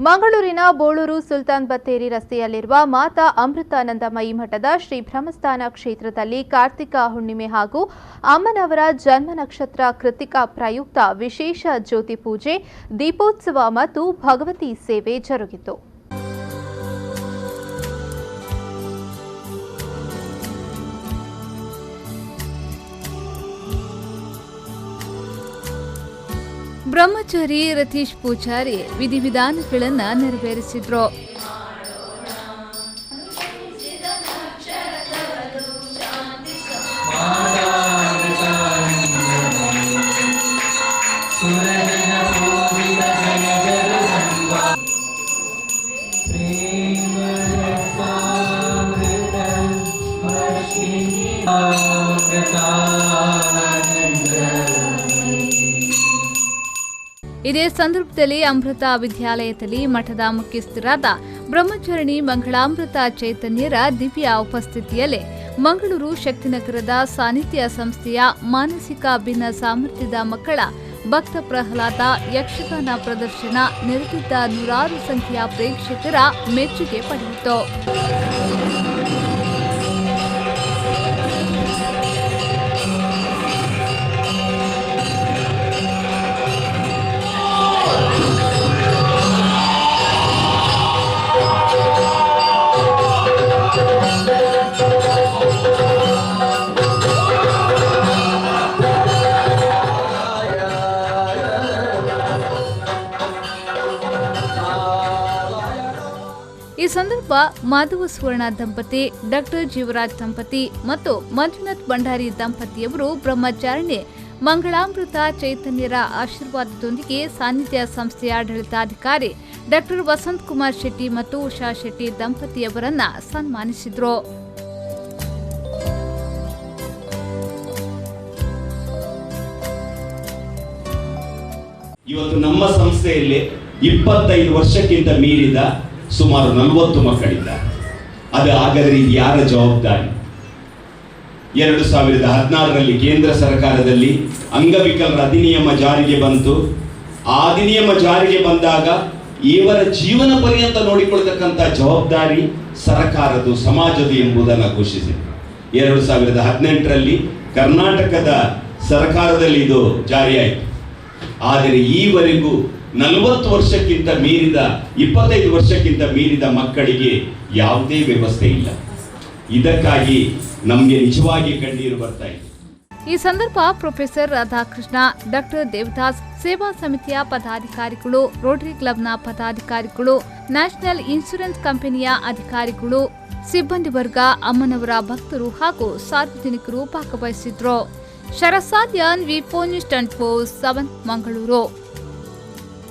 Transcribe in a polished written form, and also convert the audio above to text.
ಮಂಗಳೂರಿನ ಬೋಳೂರು ಸುಲ್ತಾನ್ ಬತ್ತೇರಿ ರಸ್ತೆಯಲ್ಲಿರುವ ಮಾತಾ ಅಮೃತಾನಂದಮಯಿ ಮಠದ ಶ್ರೀ ಬ್ರಹ್ಮಸ್ಥಾನ ಕ್ಷೇತ್ರದಲ್ಲಿ ಕಾರ್ತಿಕ ಹುಣ್ಣಿಮೆ ಹಾಗೂ ಅಮ್ಮನವರ ಜನ್ಮ ನಕ್ಷತ್ರ ಕೃತಿಕಾ ಪ್ರಯುಕ್ತ ವಿಶೇಷ ಜ್ಯೋತಿ ಪೂಜೆ, ದೀಪೋತ್ಸವ ಮತ್ತು ಭಗವತಿ ಸೇವೆ ಜರುಗಿತು. ಬ್ರಹ್ಮಚಾರಿ ರತೀಶ್ ಪೂಜಾರಿ ವಿಧಿವಿಧಾನಗಳನ್ನು ನೆರವೇರಿಸಿದ್ರು. ಇದೇ ಸಂದರ್ಭದಲ್ಲಿ ಅಮೃತ ವಿದ್ಯಾಲಯದಲ್ಲಿ ಮಠದ ಮುಖ್ಯಸ್ಥರಾದ ಬ್ರಹ್ಮಚಾರಿಣಿ ಮಂಗಳಾಮೃತ ಚೈತನ್ಯರ ದಿವ್ಯ ಉಪಸ್ಥಿತಿಯಲ್ಲಿ ಮಂಗಳೂರು ಶಕ್ತಿನಗರದ ಸಾನ್ನಿಧ್ಯ ಸಂಸ್ಥೆಯ ಮಾನಸಿಕ ಭಿನ್ನ ಸಾಮರ್ಥ್ಯದ ಮಕ್ಕಳ ಭಕ್ತ ಪ್ರಹ್ಲಾದ ಯಕ್ಷಗಾನ ಪ್ರದರ್ಶನ ನೆರೆದಿದ್ದ ನೂರಾರು ಸಂಖ್ಯೆಯ ಪ್ರೇಕ್ಷಕರ ಮೆಚ್ಚುಗೆ ಪಡೆಯಿತು. ಈ ಸಂದರ್ಭ ಮಾಧವ ಸುವರ್ಣ ದಂಪತಿ, ಡಾಕ್ಟರ್ ಜೀವರಾಜ್ ದಂಪತಿ ಮತ್ತು ಮಂಜುನಾಥ್ ಭಂಡಾರಿ ದಂಪತಿಯವರು ಬ್ರಹ್ಮಚಾರಿಣಿ ಮಂಗಳಾಮೃತ ಚೈತನ್ಯರ ಆಶೀರ್ವಾದದೊಂದಿಗೆ ಸಾನ್ನಿಧ್ಯ ಸಂಸ್ಥೆಯ ಆಡಳಿತಾಧಿಕಾರಿ ಡಾಕ್ಟರ್ ವಸಂತ್ ಕುಮಾರ್ ಶೆಟ್ಟಿ ಮತ್ತು ಉಷಾ ಶೆಟ್ಟಿ ದಂಪತಿಯವರನ್ನ ಸನ್ಮಾನಿಸಿದ್ರು. ಇವತ್ತು ನಮ್ಮ ಸಂಸ್ಥೆಯಲ್ಲಿ 25 ವರ್ಷಕ್ಕಿಂತ ಮೀರಿದ ಸುಮಾರು 40 ಮಕ್ಕಳಿದ್ದಾರೆ. ಅದು ಹಾಗಾದರೆ ಇದು ಯಾರ ಜವಾಬ್ದಾರಿ? 2016ರಲ್ಲಿ ಕೇಂದ್ರ ಸರ್ಕಾರದಲ್ಲಿ ಅಂಗವಿಕಲರ ಅಧಿನಿಯಮ ಜಾರಿಗೆ ಬಂತು. ಆ ಅಧಿನಿಯಮ ಜಾರಿಗೆ ಬಂದಾಗ ಇವರ ಜೀವನ ಪರ್ಯಂತ ನೋಡಿಕೊಳ್ತಕ್ಕಂಥ ಜವಾಬ್ದಾರಿ ಸರ್ಕಾರದ್ದು, ಸಮಾಜದ್ದು ಎಂಬುದನ್ನು ಘೋಷಿಸಿದೆ. 2018ರಲ್ಲಿ ಕರ್ನಾಟಕದ ಸರ್ಕಾರದಲ್ಲಿ ಇದು ಜಾರಿಯಾಯಿತು. ಆದರೆ ಈವರೆಗೂ 40 ವರ್ಷಕ್ಕಿಂತ ಮೀರಿದ 25 ವರ್ಷಕ್ಕಿಂತ ಮೀರಿದ ಮಕ್ಕಳಿಗೆ ಯಾವುದೇ ವ್ಯವಸ್ಥೆ ಇಲ್ಲ. ಇದಕ್ಕಾಗಿ ನಮಗೆ ನಿಜವಾಗಿ ಕಣ್ಣೀರು ಬರ್ತಾ ಇದೆ. ಈ ಸಂದರ್ಭ ಪ್ರೊಫೆಸರ್ ರಾಧಾಕೃಷ್ಣ, ಡಾಕ್ಟರ್ ದೇವದಾಸ್, ಸೇವಾ ಸಮಿತಿಯ ಪದಾಧಿಕಾರಿಗಳು, ರೋಟರಿ ಕ್ಲಬ್ನ ಪದಾಧಿಕಾರಿಗಳು, ನ್ಯಾಷನಲ್ ಇನ್ಶೂರೆನ್ಸ್ ಕಂಪನಿಯ ಅಧಿಕಾರಿಗಳು, ಸಿಬ್ಬಂದಿ ವರ್ಗ, ಅಮ್ಮನವರ ಭಕ್ತರು ಹಾಗೂ ಸಾರ್ವಜನಿಕರು ಭಾಗವಹಿಸಿದ್ರು. ಶರಸಾದ್ಯಾನ್, ವಿ4 ನ್ಯೂಸ್ 24/7 ಮಂಗಳೂರು.